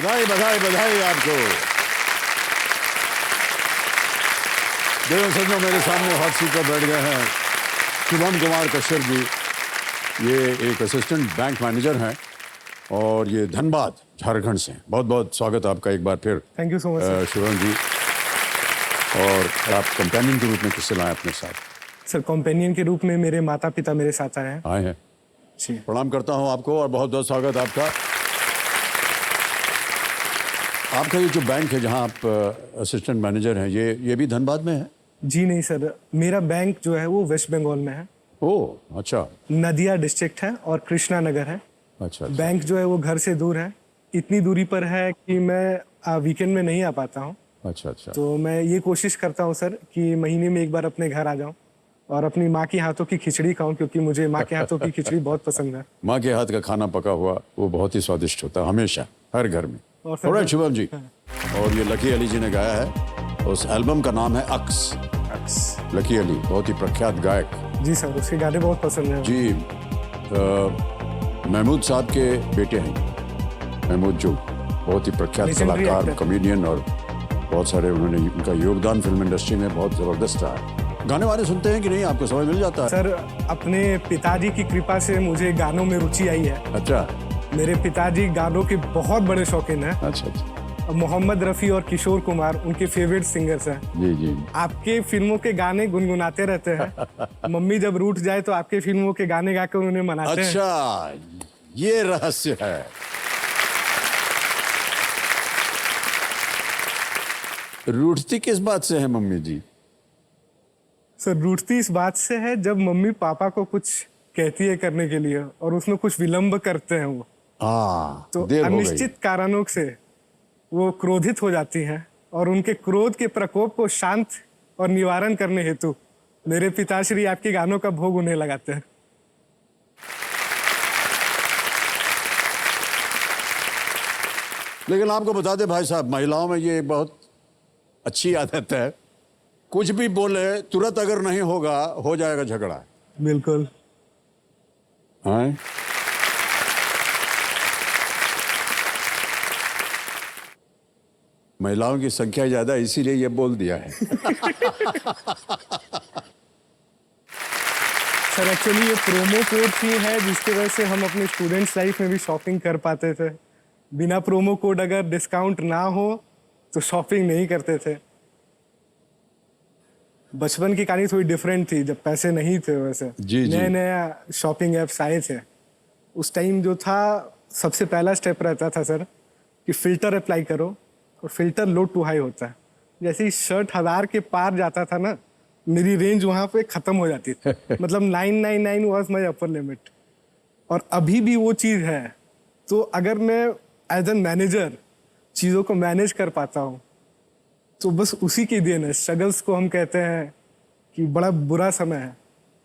बधाई बधाई बधाई आपको। देखो सज्जनों, मेरे सामने हॉट सीट पर बैठ गए हैं शुभम कुमार कश्यप जी। ये एक असिस्टेंट बैंक मैनेजर हैं और ये धनबाद झारखंड से। बहुत बहुत स्वागत आपका एक बार फिर। Thank you so much Shubham ji. और आप कंपेनियन के रूप में किससे लाए अपने साथ? सर। कंपेनियन के रूप में मेरे माता पिता मेरे साथ आए हैं जी। प्रणाम करता हूं आपको और बहुत बहुत स्वागत आपका। आपका ये जो बैंक है जहां आप असिस्टेंट मैनेजर हैं, ये भी धनबाद में है? जी नहीं सर, मेरा बैंक जो है वो वेस्ट बंगाल में है। ओह अच्छा। नदिया डिस्ट्रिक्ट है और कृष्णा नगर है। अच्छा। बैंक जो है वो घर से दूर है, इतनी दूरी पर है कि मैं वीकेंड में नहीं आ पाता हूँ। अच्छा। तो मैं ये कोशिश करता हूँ सर कि महीने में एक बार अपने घर आ जाऊँ और अपनी माँ के हाथों की खिचड़ी खाऊं, क्योंकि मुझे माँ के हाथों की खिचड़ी बहुत पसंद है। माँ के हाथ का खाना पका हुआ वो बहुत ही स्वादिष्ट होता है हमेशा, हर घर में। और शुभम जी, और ये लकी अली जी ने गाया है, उस एल्बम का नाम है अक्स। लकी अली बहुत ही प्रख्यात गायक। जी सर, उसके गाने बहुत पसंद हैं जी। महमूद साहब के बेटे हैं महमूद, जो बहुत ही प्रख्यात कलाकार, कॉमेडियन, और बहुत सारे उन्होंने उनका योगदान फिल्म इंडस्ट्री में बहुत जबरदस्त रहा है। गाने वाने सुनते हैं कि नहीं? आपको समय मिल जाता है? सर, अपने पिताजी की कृपा से मुझे गानों में रुचि आई है। अच्छा। मेरे पिताजी गानों के बहुत बड़े शौकीन हैं। अच्छा। मोहम्मद रफ़ी और किशोर कुमार उनके फेवरेट सिंगर्स हैं। जी। आपके फिल्मों के गाने गुनगुनाते रहते हैं। मम्मी जब रूठ जाए तो आपके फिल्मों के गाने गाकर उन्हें मनाते हैं। अच्छा, ये रहस्य है। रूठती किस बात से है मम्मी जी? सर, रूठती इस बात से है जब मम्मी पापा को कुछ कहती है करने के लिए और उसमें कुछ विलंब करते हैं वो। तो अनिश्चित कारणों से वो क्रोधित हो जाती हैं और उनके क्रोध के प्रकोप को शांत और निवारण करने हेतु मेरे पिताश्री आपके गानों का भोग उन्हें लगाते हैं। लेकिन आपको बता दें भाई साहब, महिलाओं में ये बहुत अच्छी आदत है, कुछ भी बोले तुरंत अगर नहीं होगा हो जाएगा झगड़ा। बिल्कुल। हाँ? महिलाओं की संख्या ज्यादा इसीलिए ये बोल दिया है। सर, एक्चुअली ये प्रोमो कोड ही है जिसकी वजह से हम अपने स्टूडेंट्स लाइफ में भी शॉपिंग कर पाते थे। बिना प्रोमो कोड अगर डिस्काउंट ना हो तो शॉपिंग नहीं करते थे। बचपन की कहानी थोड़ी डिफरेंट थी, जब पैसे नहीं थे वैसे नया नया शॉपिंग ऐप्स आए थे। उस टाइम जो था सबसे पहला स्टेप रहता था सर कि फ़िल्टर अप्लाई करो, और फिल्टर लो टू हाई होता है। जैसे ही शर्ट 1000 के पार जाता था ना, मेरी रेंज वहाँ पे ख़त्म हो जाती थी। मतलब 999 वाज माय अपर लिमिट। और अभी भी वो चीज़ है। तो अगर मैं एज एन मैनेजर चीज़ों को मैनेज कर पाता हूँ तो बस उसी की देन है। स्ट्रगल्स को हम कहते हैं कि बड़ा बुरा समय है,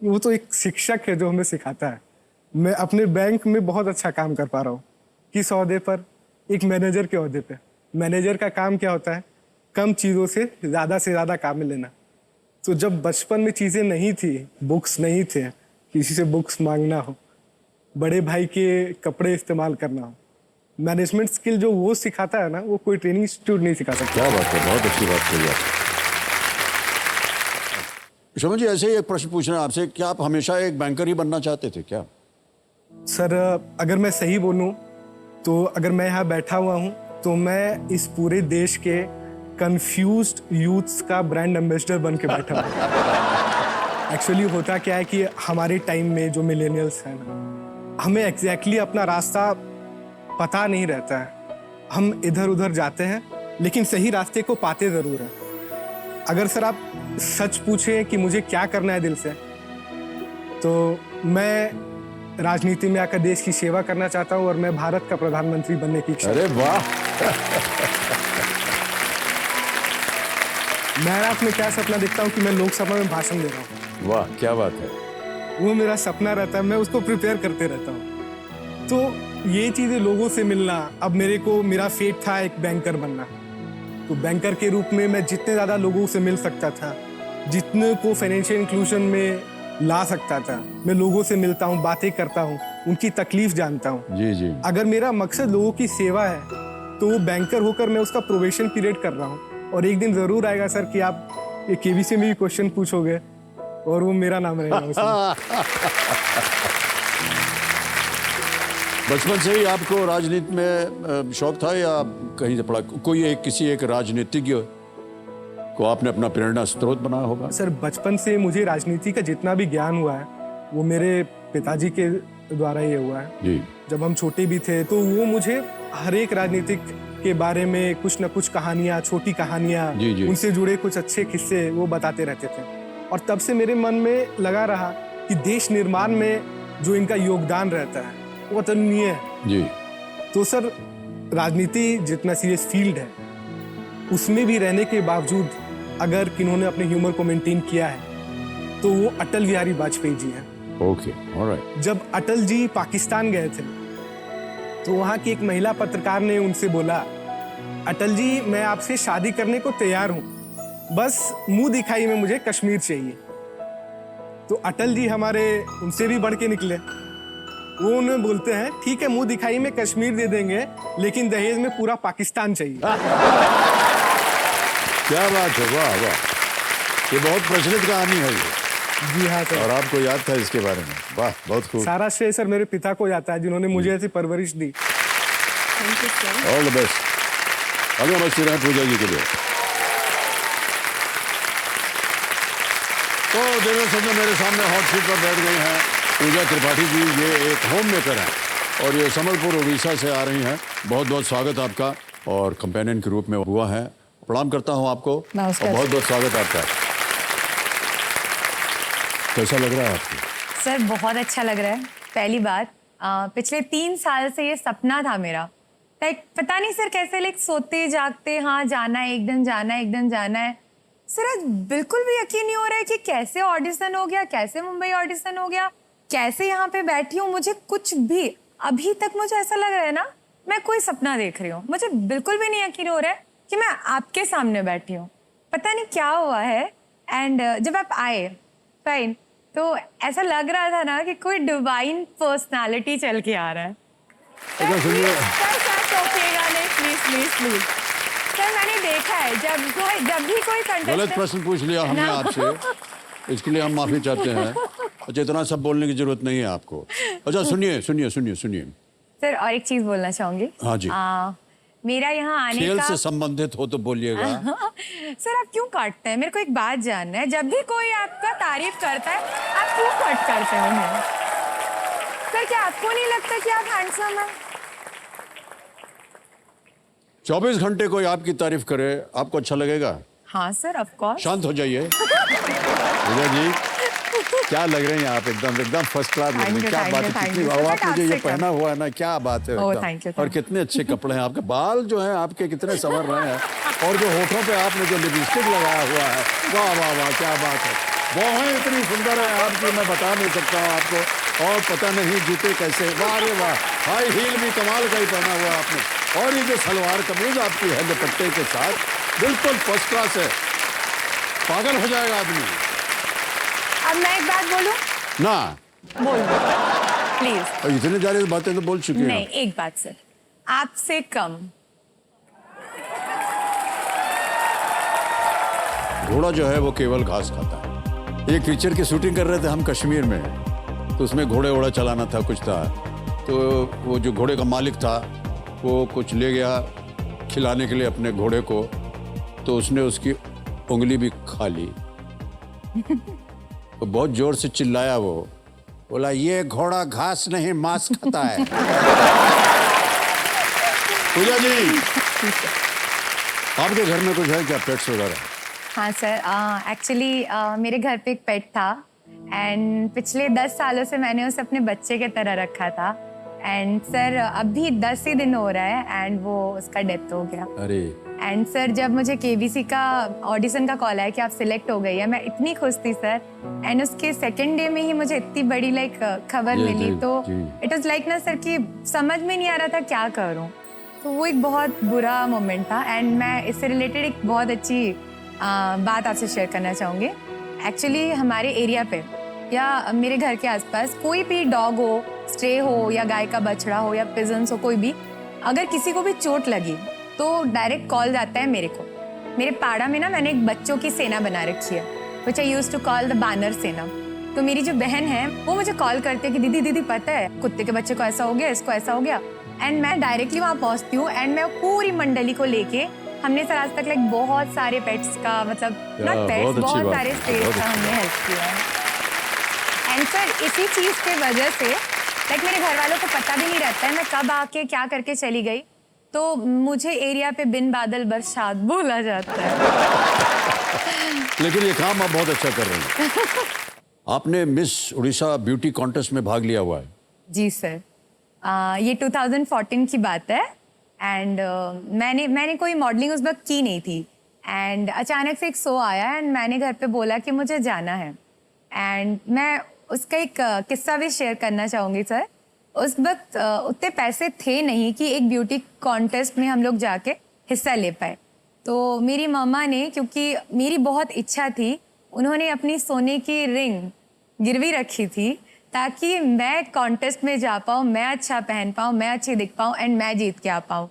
वो तो एक शिक्षक है जो हमें सिखाता है। मैं अपने बैंक में बहुत अच्छा काम कर पा रहा हूँ। किस ओहदे पर? एक मैनेजर के ओहदे पे। मैनेजर का काम क्या होता है? कम चीज़ों से ज़्यादा काम लेना। तो जब बचपन में चीज़ें नहीं थी, बुक्स नहीं थे, किसी से बुक्स मांगना हो, बड़े भाई के कपड़े इस्तेमाल करना हो, मैनेजमेंट स्किल जो वो सिखाता है ना, वो कोई ट्रेनिंग इंस्टीट्यूट नहीं सिखा सकता। क्या बात है, बहुत अच्छी बात कही आपने। शुभम जी, ऐसे ही एक प्रश्न पूछना है आपसे, क्या आप हमेशा एक बैंकर ही बनना चाहते थे क्या? सर, अगर मैं सही बोलूं तो अगर मैं यहाँ बैठा हुआ हूँ तो मैं इस पूरे देश के कंफ्यूज्ड यूथ्स का ब्रांड एम्बेसडर बन के बैठा हूँ। एक्चुअली होता क्या है कि हमारे टाइम में जो मिलेनियल्स हैं ना, हमें एग्जैक्टली अपना रास्ता पता नहीं रहता है। हम इधर उधर जाते हैं लेकिन सही रास्ते को पाते ज़रूर हैं। अगर सर आप सच पूछें कि मुझे क्या करना है दिल से, तो मैं राजनीति में आकर देश की सेवा करना चाहता हूं और मैं भारत का प्रधानमंत्री बनने की इच्छा। अरे वाह। मैं रात में क्या सपना देखता हूं कि मैं लोकसभा में भाषण दे रहा हूं। वाह, क्या बात है। वो मेरा सपना रहता है, मैं उसको प्रिपेयर करते रहता हूं। तो ये चीजें लोगों से मिलना, अब मेरा फेट था एक बैंकर बनना। तो बैंकर के रूप में मैं जितने ज्यादा लोगों से मिल सकता था, जितने को फाइनेंशियल इंक्लूजन में ला सकता था, मैं लोगों से मिलता हूँ, बातें करता हूँ, उनकी तकलीफ जानता हूँ। जी। अगर मेरा मकसद लोगों की सेवा है तो वो बैंकर होकर मैं उसका प्रोबेशन पीरियड कर रहा हूँ, और एक दिन जरूर आएगा सर कि आप ये केबीसी में भी क्वेश्चन पूछोगे और वो मेरा नाम रहेगा उसमें। बचपन से ही आपको राजनीति में शौक था या कहीं से पढ़ा? कोई किसी एक राजनीतिज्ञ को आपने अपना प्रेरणा स्रोत बनाया होगा? सर बचपन से मुझे राजनीति का जितना भी ज्ञान हुआ है वो मेरे पिताजी के द्वारा ही हुआ है जी। जब हम छोटे भी थे तो वो मुझे हर एक राजनीतिक के बारे में कुछ न कुछ कहानियाँ, छोटी कहानियाँ, उनसे जुड़े कुछ अच्छे किस्से वो बताते रहते थे, और तब से मेरे मन में लगा रहा कि देश निर्माण में जो इनका योगदान रहता है वो अतुलनीय है जी। तो सर राजनीति जितना सीरियस फील्ड है उसमें भी रहने के बावजूद अगर किन्होंने अपने ह्यूमर को मेंटेन किया है तो वो अटल बिहारी वाजपेयी जी हैं। Okay, alright. जब अटल जी पाकिस्तान गए थे तो वहाँ की एक महिला पत्रकार ने उनसे बोला, अटल जी मैं आपसे शादी करने को तैयार हूँ, बस मुंह दिखाई में मुझे कश्मीर चाहिए। तो अटल जी हमारे उनसे भी बढ़ के निकले, वो उन्हें बोलते हैं ठीक है मुंह दिखाई में कश्मीर दे देंगे लेकिन दहेज में पूरा पाकिस्तान चाहिए। क्या बात है, वाह वाह, ये बहुत प्रचलित कहानी है ये। जी हाँ सर। और आपको याद था इसके बारे में? वाह, बहुत खूब। सारा श्रेय सर मेरे पिता को जाता है जिन्होंने मुझे ऐसी परवरिश दी। All the best. आगे नमस्ते रहे पूजा जी के लिए। तो देवेंद्र संजय मेरे सामने हॉट सीट पर बैठ गई हैं पूजा त्रिपाठी जी। ये एक होम मेकर हैं और ये संबलपुर उड़ीसा से आ रही हैं। बहुत बहुत स्वागत आपका, और कंपेनियन के रूप में हुआ है। प्रणाम करता हूँ आपको और बहुत बहुत स्वागत आपका। कैसा लग रहा है आपको? सर बहुत अच्छा लग रहा है। पहली बात, पिछले 3 साल से ये सपना था मेरा। लाइक पता नहीं सर कैसे लाइक सोते जागते हाँ जाना है, एक दिन जाना है, एक दिन जाना है। सर आज बिल्कुल भी यकीन नहीं हो रहा है कि कैसे ऑडिशन हो गया, कैसे मुंबई ऑडिशन हो गया, कैसे यहाँ पे बैठी हूँ। मुझे कुछ भी अभी तक मुझे ऐसा लग रहा है ना मैं कोई सपना देख रही हूँ। मुझे बिल्कुल भी नहीं यकीन हो रहा है कि मैं आपके सामने बैठी हूँ। पता नहीं क्या हुआ है। एंड जब आप आए फाइन तो ऐसा लग रहा था ना कि कोई डिवाइन पर्सनालिटी चल के आ रहा है। प्लीज सर मैंने देखा है जब भी कोई गलत प्रश्न पूछ लिया हमने आपसे, इसके लिए हम माफी चाहते हैं। अच्छा, इतना सब बोलने की जरूरत नहीं है आपको। अच्छा सुनिए सुनिए सुनिए सुनिए सर, और एक चीज बोलना चाहूंगी। हाँ जी। मेरा यहाँ आने खेल का से संबंधित हो तो बोलिएगा। सर आप क्यों काटते हैं? मेरे को एक बात जानना है, जब भी कोई आपका तारीफ करता है आप क्यों कट करते हो उन्हें? सर क्या आपको नहीं लगता कि आप हैंडसम हैं? 24 घंटे कोई आपकी तारीफ करे आपको अच्छा लगेगा? हाँ सर, ऑफ कोर्स। शांत हो जाइए। पूजा जी क्या लग रहे हैं आप? एकदम फर्स्ट क्लास लग रहे हैं। क्या बात है, कितनी और आपने जो ये पहना हुआ है ना, क्या बात है एकदम। और कितने अच्छे कपड़े हैं आपके, बाल जो हैं आपके कितने संवर रहे हैं, और जो होठों पे आपने जो लिपस्टिक लगाया हुआ है, वाह वाह वाह, क्या बात है। बाहें इतनी सुंदर है आपकी, मैं बता नहीं सकता हूँ आपको। और पता नहीं जूते कैसे, वाह रे वाह, हाई हील भी कमाल का ही पहना हुआ आपने। और ये जो सलवार कमीज आपकी है दुपट्टे के साथ, बिल्कुल फर्स्ट क्लास है। पागल हो जाएगा आदमी। अब मैं एक बात बोलूं? ना बोल प्लीज। इतने सारी बातें तो बोल चुके हैं। नहीं, एक बात सर, आपसे कम। घोड़ा जो है वो केवल घास खाता है। एक पिक्चर की शूटिंग कर रहे थे हम कश्मीर में, तो उसमें घोड़े वोड़ा चलाना था, कुछ था। तो वो जो घोड़े का मालिक था वो कुछ ले गया खिलाने के लिए अपने घोड़े को, तो उसने उसकी उंगली भी खा ली। तो बहुत जोर से चिल्लाया, वो बोला ये घोड़ा घास नहीं मांस खाता है। पूजा जी आपके घर में कुछ है क्या, पेट्स वगैरह? हाँ सर, एक्चुअली मेरे घर पे एक पेट था एंड पिछले 10 सालों से मैंने उसे अपने बच्चे की तरह रखा था। एंड सर अभी 10 ही दिन हो रहा है एंड वो उसका डेथ हो गया। अरे। एंड सर जब मुझे केबीसी का ऑडिशन का कॉल आया कि आप सिलेक्ट हो गई है, मैं इतनी खुश थी सर। एंड उसके सेकेंड डे में ही मुझे इतनी बड़ी लाइक खबर मिली, तो इट वाज लाइक ना सर कि समझ में नहीं आ रहा था क्या करूं। तो वो एक बहुत बुरा मोमेंट था। एंड मैं इससे रिलेटेड एक बहुत अच्छी बात आपसे शेयर करना चाहूँगी। एक्चुअली हमारे एरिया पे या मेरे घर के आसपास कोई भी डॉग हो, स्ट्रे हो या गाय का बछड़ा हो या पिजन्स हो, कोई भी, अगर किसी को भी चोट लगी तो डायरेक्ट कॉल जाता है मेरे को। मेरे पाड़ा में ना मैंने एक बच्चों की सेना बना रखी है, which I used to call the Banar Sena. तो मेरी जो बहन है वो मुझे कॉल करती है कि दीदी दीदी पता है कुत्ते के बच्चे को ऐसा हो गया, इसको ऐसा हो गया, एंड मैं डायरेक्टली वहाँ पहुँचती हूँ एंड मैं पूरी मंडली को लेके, हमने सर आज तक लाइक बहुत सारे पेट्स का मतलब नॉट पेट्स, बहुत सारे स्टेट्स का हमने हेल्प किया है। एंड सर इसी चीज़ के वजह से लाइक मेरे घर वालों को पता भी नहीं रहता है मैं कब आके क्या करके चली गई, तो मुझे एरिया पे बिन बादल बरसात बोला जाता है। लेकिन ये काम आप बहुत अच्छा कर रहे हैं। आपने मिस उड़ीसा ब्यूटी कॉन्टेस्ट में भाग लिया हुआ है। जी सर, ये 2014 की बात है एंड मैंने कोई मॉडलिंग उस वक्त की नहीं थी एंड अचानक से एक शो आया एंड मैंने घर पे बोला कि मुझे जाना है एंड मैं उसका एक किस्सा भी शेयर करना चाहूँगी सर। उस वक्त उतने पैसे थे नहीं कि एक ब्यूटी कॉन्टेस्ट में हम लोग जाके हिस्सा ले पाए, तो मेरी मम्मा ने, क्योंकि मेरी बहुत इच्छा थी, उन्होंने अपनी सोने की रिंग गिरवी रखी थी ताकि मैं कॉन्टेस्ट में जा पाऊँ, मैं अच्छा पहन पाऊँ, मैं अच्छी दिख पाऊँ एंड मैं जीत के आ पाऊँ।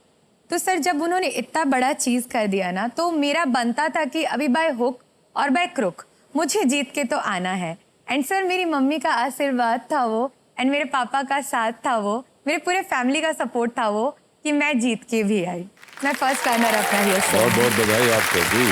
तो सर जब उन्होंने इतना बड़ा चीज़ कर दिया ना, तो मेरा बनता था कि अभी बाय हुक और बाय क्रुक मुझे जीत के तो आना है। एंड सर मेरी मम्मी का आशीर्वाद था वो एंड मेरे पापा का साथ था वो, मेरे पूरे फैमिली का सपोर्ट था वो कि मैं जीत के भी आई। मैं फर्स्ट रनर अप रही। बहुत बहुत बधाई आपको जी।